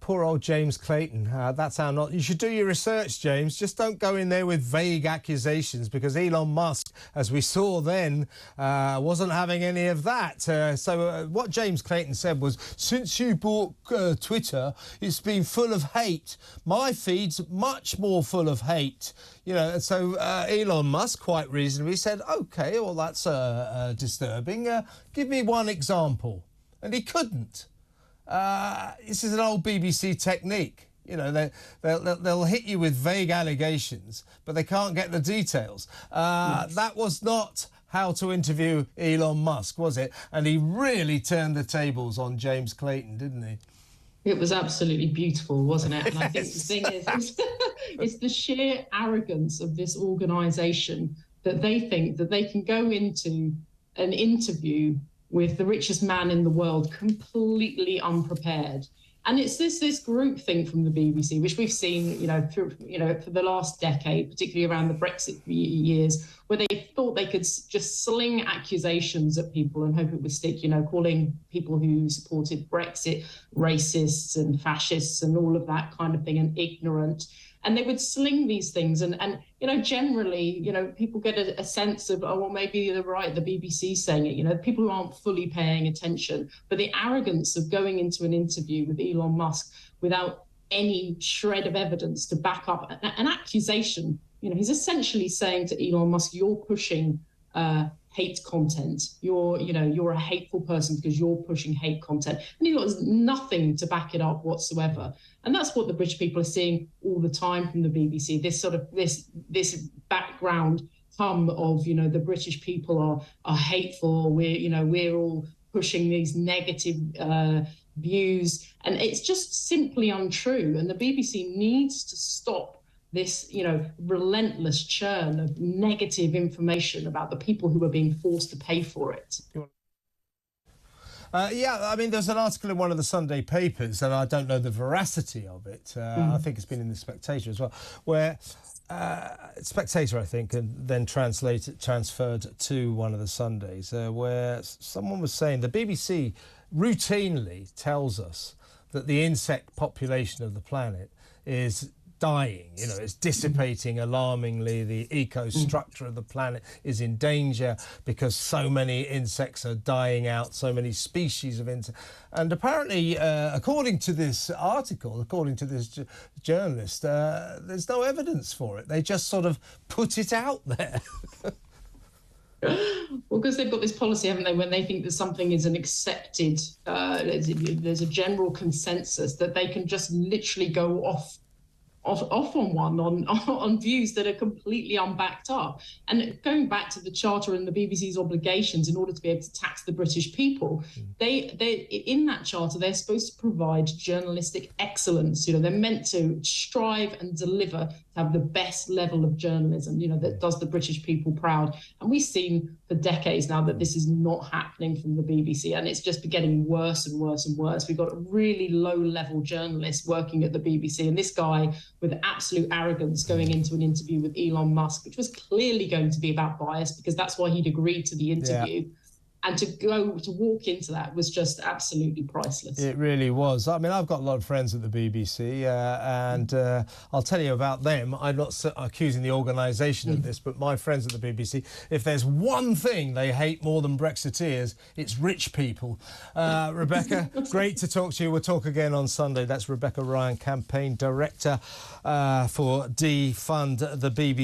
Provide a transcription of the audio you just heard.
poor old James Clayton. That's how not. You should do your research, James. Just don't go in there with vague accusations, because Elon Musk, as we saw then, wasn't having any of that. So what James Clayton said was, since you bought Twitter, it's been full of hate. My feed's much more full of hate. You know, so Elon Musk quite reasonably said, OK, well, that's disturbing. Give me one example. And he couldn't. This is an old BBC technique. You know, they'll hit you with vague allegations, but they can't get the details. Yes. That was not how to interview Elon Musk, was it? And he really turned the tables on James Clayton, didn't he? It was absolutely beautiful, wasn't it? And I think the thing is, it's the sheer arrogance of this organisation that they think that they can go into an interview with the richest man in the world completely unprepared. And it's this group thing from the BBC, which we've seen, for the last decade, particularly around the Brexit years, where they thought they could just sling accusations at people and hope it would stick, calling people who supported Brexit racists and fascists and all of that kind of thing, and ignorant. And they would sling these things. And generally, people get a sense of, oh, well, maybe they're right, the BBC's saying it, people who aren't fully paying attention. But the arrogance of going into an interview with Elon Musk without any shred of evidence to back up an accusation, he's essentially saying to Elon Musk, you're pushing hate content. You're a hateful person because you're pushing hate content. And he's got nothing to back it up whatsoever. And that's what the British people are seeing all the time from the BBC. This sort of this background hum of, the British people are hateful. We're all pushing these negative views, and it's just simply untrue. And the BBC needs to stop this, relentless churn of negative information about the people who are being forced to pay for it. There's an article in one of the Sunday papers, and I don't know the veracity of it. I think it's been in the Spectator as well, where Spectator, I think, and then transferred to one of the Sundays, where someone was saying the BBC routinely tells us that the insect population of the planet is dying, it's dissipating alarmingly. The eco-structure of the planet is in danger because so many insects are dying out, so many species of insects. And apparently, according to this article, according to this journalist, there's no evidence for it. They just sort of put it out there. Well, because they've got this policy, haven't they, when they think that something is an accepted, there's a general consensus that they can just literally go off on views that are completely unbacked up. And going back to the Charter and the BBC's obligations in order to be able to tax the British people, they in that Charter, they're supposed to provide journalistic excellence. They're meant to strive and deliver to have the best level of journalism, that does the British people proud. And we've seen for decades now that this is not happening from the BBC, and it's just getting worse and worse and worse. We've got a really low-level journalist working at the BBC, and this guy with absolute arrogance going into an interview with Elon Musk, which was clearly going to be about bias, because that's why he'd agreed to the interview. Yeah. And to walk into that was just absolutely priceless. It really was. I mean, I've got a lot of friends at the BBC, and I'll tell you about them. I'm not accusing the organisation of this, but my friends at the BBC, if there's one thing they hate more than Brexiteers, it's rich people. Rebecca, great to talk to you. We'll talk again on Sunday. That's Beccy Ryan, Campaign Director for Defund the BBC.